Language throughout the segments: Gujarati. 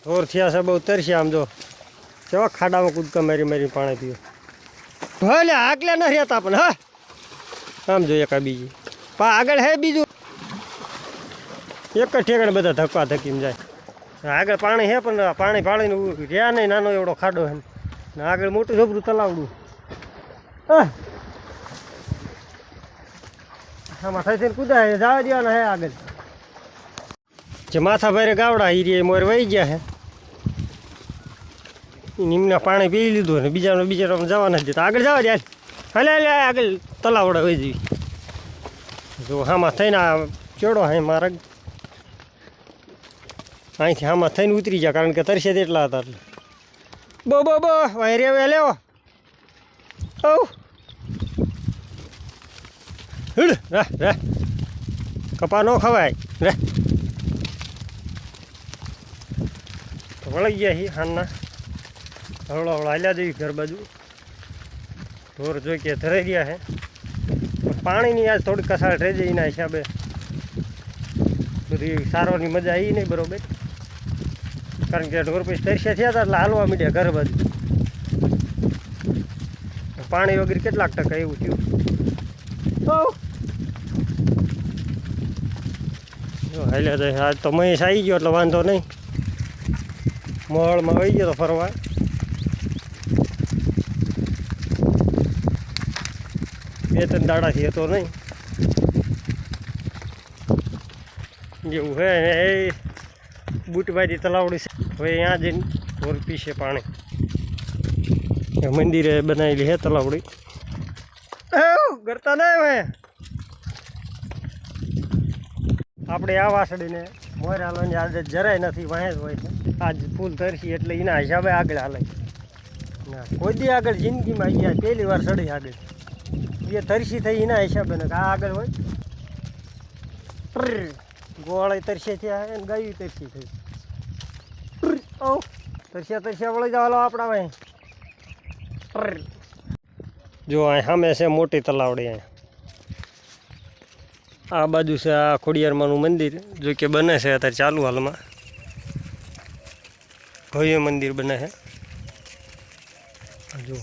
ઢોર થયા છે બહુ તરસ્યા આમ જો કેવા ખાડામાં કૂદકા મારી મારી પાણી પીવે ભલે આગલા ન રહેતા પણ હા આમ જોઈએ કાંઈ બીજી પણ આગળ હે બીજું એક જ ઠેકાણે બધા ધક્કા ધક્કીને જાય આગળ પાણી હે પણ પાણીનું રહ્યા નહીં નાનો એવડો ખાડો હે ને આગળ મોટું જબરું તલાવડું આમાં થઈ થઈને કુદાય જવા દેવાના હે આગળ જે માથા ભારે ગાવડા હીરી મોર વહી ગયા હે નિમના પાણી પી લીધું ને બીજાનો જવા નથી દેતા આગળ જવા દે હાલે આગળ તલાવડા વહી જવી જો આમાં થઈને ચેડો હે મારા અહીંથી આમાં થઈને ઉતરી જાય કારણ કે તરસે એટલા હતા એટલે બો વાયરે હવે લેવો ઓ રે રે કપા ન ખવાય રે વળી ગયા હી હાનના હવળો હાલ્યા દેવી ઘર બાજુ ઢોર જોઈ કે ધરાઈ ગયા છે પાણીની આજ થોડી કસાળ રહી જાય એના હિસાબે બધી સારવાની મજા આવી નહીં બરોબર કારણ કે ઢોર પછી તરસ્યા થયા હતા એટલે હાલવા મીડ્યા ઘર બાજુ પાણી વગેરે કેટલાક ટકા એવું થયું હાલ્યા જાય આજ તો મહેશ આવી ગયો એટલે વાંધો નહીં મોહળમાં આવી ગયો તો ફરવા બે ત્રણ દાડાથી હતો નહીં જેવું હે એ બૂટબાજી તલાવડી છે હવે અહીંયા જઈને ઢોર પીશે પાણી મંદિરે બનાવેલી હે તલાવડી કરતા નહીં હવે આપણે આ વાસળીને મોર હાલવાની આદત જરાય નથી વાંહે જ હોય છે આજ ફૂલ તરસી એટલે એના હિસાબે આગળ હાલે ના કોઈ દી આગળ જિંદગીમાં અહીંયા પહેલી વાર ચડી આગળ એ તરસી થઈ એના હિસાબે ને આ આગળ હોય ગોળે તરસે થયા અને ગાયું તરસી થઈ ઓ તરસ્યા વળી જવાલો આપણા ભાઈ જો અહીં સામે છે મોટી તલાવડી અહીંયા આ બાજુ છે આ ખોડિયારમાંનું મંદિર જો કે બને છે અત્યારે ચાલુ હાલમાં ભવ્ય મંદિર બને છે જો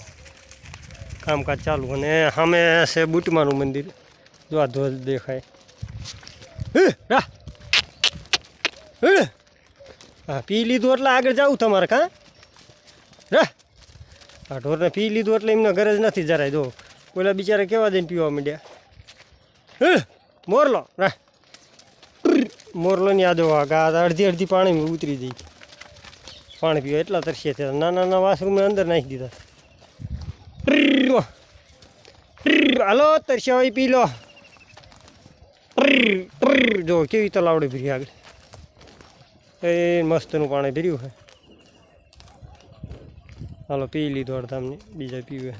કામકાજ ચાલુ અને સામે છે બુટમાનું મંદિર જો આ ધ્વજ દેખાય હા પી લીધું એટલે આગળ જવું તમારે કાં રા આ ઢોરને પી લીધું એટલે એમને ગરજ નથી જરાય જો પેલા બિચારા કેવા જઈને પીવા માંડ્યા મોરલો રા મોરલોની યાદો ગા અડધી પાણીમાં ઉતરી જઈ પાણી પીવા એટલા તરસ્યા થયા નાના વાસરૂમને અંદર નાખી દીધા હાલો તરસ્યા હોય પી લો જો કેવી તલાવડી ભરી આગળ એ મસ્તનું પાણી ભર્યું છે હાલો પી લીધું અડધામને બીજા પીવે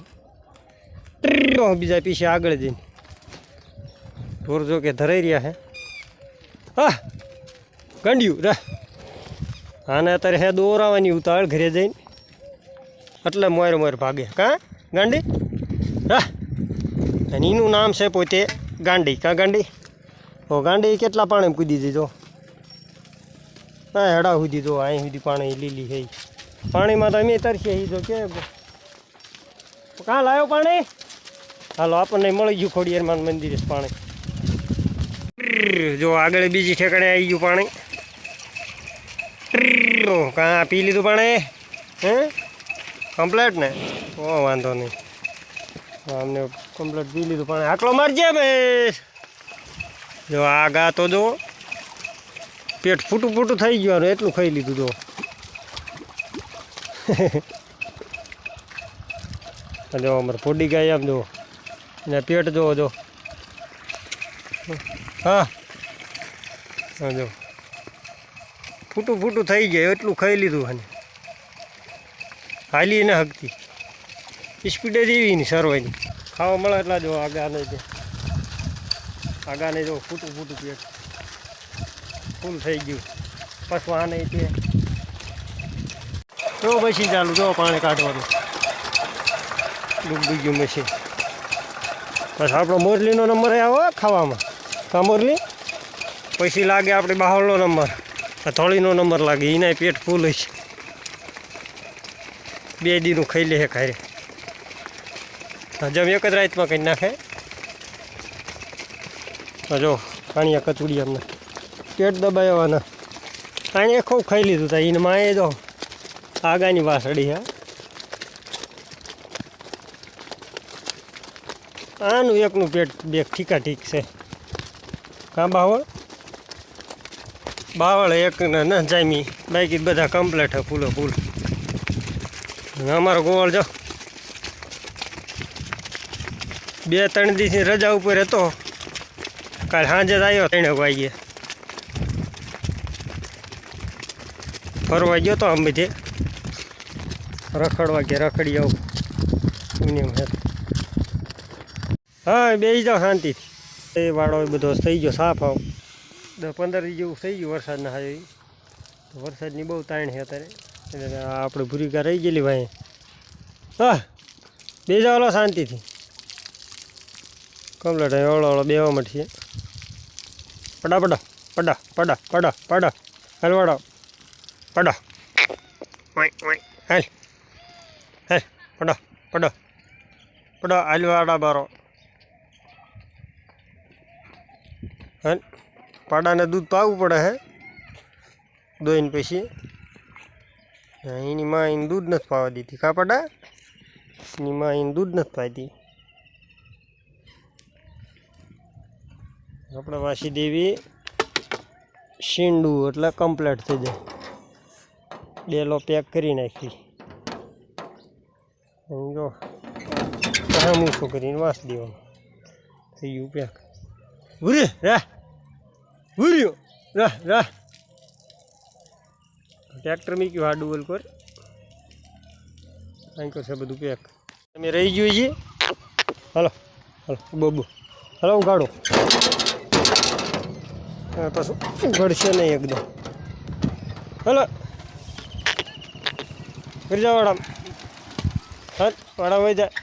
બીજા પીશે આગળ જઈને ઢોર જો કે ધરાઈ રહ્યા છે હા ગાંડિયું રા આને અત્યારે હે દોરાવાની ઉતાવળ ઘરે જઈને એટલે મોર ભાગે કાં ગાંડી હા અને એનું નામ છે પોતે ગાંડી કાં ગાંડી ઓ ગાંડી કેટલા પાણી કૂદી દીધો હા હેડા સુધી જો અહીં સુધી પાણી લીલી છે પાણીમાં તો અમે તરસીએ જો કે કાં લાવ્યો પાણી હાલો આપણને મળી ગયું ખોડિયારમાં મંદિરે પાણી જો આગળ બીજી ઠેકાણે આવી ગયું પાણી કાં પી લીધું પાણી હે કમ્પ્લેટ ને ઓ વાંધો નહીં અમને કમ્પ્લેટ પી લીધું પાણી આટલો મારજે ભાઈ જો આ ગા તો જો પેટ ફૂટું થઈ ગયું એટલું ખાઈ લીધું જો જો અમારે ફોડી ગાય આમ જો ને પેટ જોવો જો હા જો ફૂટું થઈ જાય એટલું ખાઈ લીધું અને હાલી ને હકતી સ્પીડે જેવી નહીં સરવાની ખાવા મળે એટલા જો આગાને જો ફૂટું પેટ ફૂલ થઈ ગયું પછી આ નહીં તે જો પછી ચાલુ જો પાણી કાઢવાનું ડૂબી ગયું મશીન બસ આપણો મોરલીનો નંબર આવો ખાવામાં કા મોરલી પછી લાગે આપણે બાહોળનો નંબર આ થોળીનો નંબર લાગે એના પેટ ફૂલ હશે 2 દીનું ખાઈ લે ખારે જમ એક જ રાતમાં કંઈ નાખે જો કાણિયા કચુડી અમને પેટ દબાવવાના કાણીએ ખૂબ ખાઈ લીધું હતા એને માએ જો આગાની વાસળી હે આનું એકનું પેટ બે ઠીકા ઠીક છે કાં બાવળ એક ન જામી બાકી બધા કમ્પ્લેટ હે ફૂલો ફૂલ અમારો ગોવાળ જો 2-3 દિવસની રજા ઉપર હતો કાલ સાંજે જ આવ્યો 3 વાગ્યે ફરવા ગયો તો આમ બધે રખડવા ગયા રખડી આવું નિયમ હે હા બેસી જાઓ શાંતિથી એ વાળો બધો થઈ ગયો સાફ આવ 10-15 દી જેવું થઈ ગયું વરસાદના હાજર વરસાદની બહુ તાણ છે અત્યારે આપણે ભૂરીકા રહી ગયેલી ભાઈ હા બેસી જાઓ ઓલો શાંતિથી કમ્પ્લેટ ઓળો બેવા મળશે પડા પડા પડા પડા પડા પડા હલવાડો પડા હાલ હાલ પડા પડા પડા હલવાડા બારો હાલ પાડાને દૂધ પાવું પડે હે દોઈને પછી એની માં એને દૂધ નથી પાવા દીધી કા પડા એની માં એને દૂધ નથી પાતી આપણે વાસી દેવી શીંડું એટલે કમ્પ્લીટ થઈ જાય ડેલો પેક કરી નાખી જો મૂછું કરીને વાસ દેવાનું થઈ ગયું પેક ભૂરી રાહ ભૂર્યો રાહ રાહ ટ્રેક્ટર મૂક્યું આ ડુબલ કર અહીં કરશે બધું પેક તમે રહી ગયું છે હલો હલો બબુ હલો હું કાઢું પાછું ઘડશે નહીં એકદમ હલો કરી જાઓ વાળા હા વાળા વહી જાય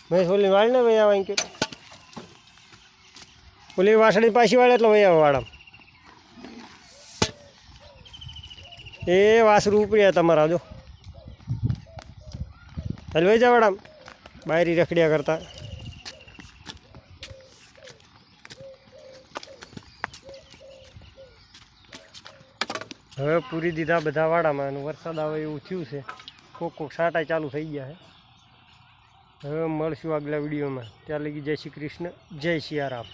મેં ઓલી વાળ ને વહી આવે કે ઓલી વાસળી પાછી વાળે એટલે વહી આવે વાળા એ વાસરું ઉપડ્યા તમારા જો હાલ વહી જાય વાળા બાયરી રખડ્યા કરતા હવે પૂરી દીધા બધા વાડામાં અને વરસાદ આવે એવું થયું છે કોક સાટા ચાલુ થઈ ગયા છે હવે મળશું આગલા વિડીયોમાં ત્યાં લગી જય શ્રી કૃષ્ણ જય સિયારામ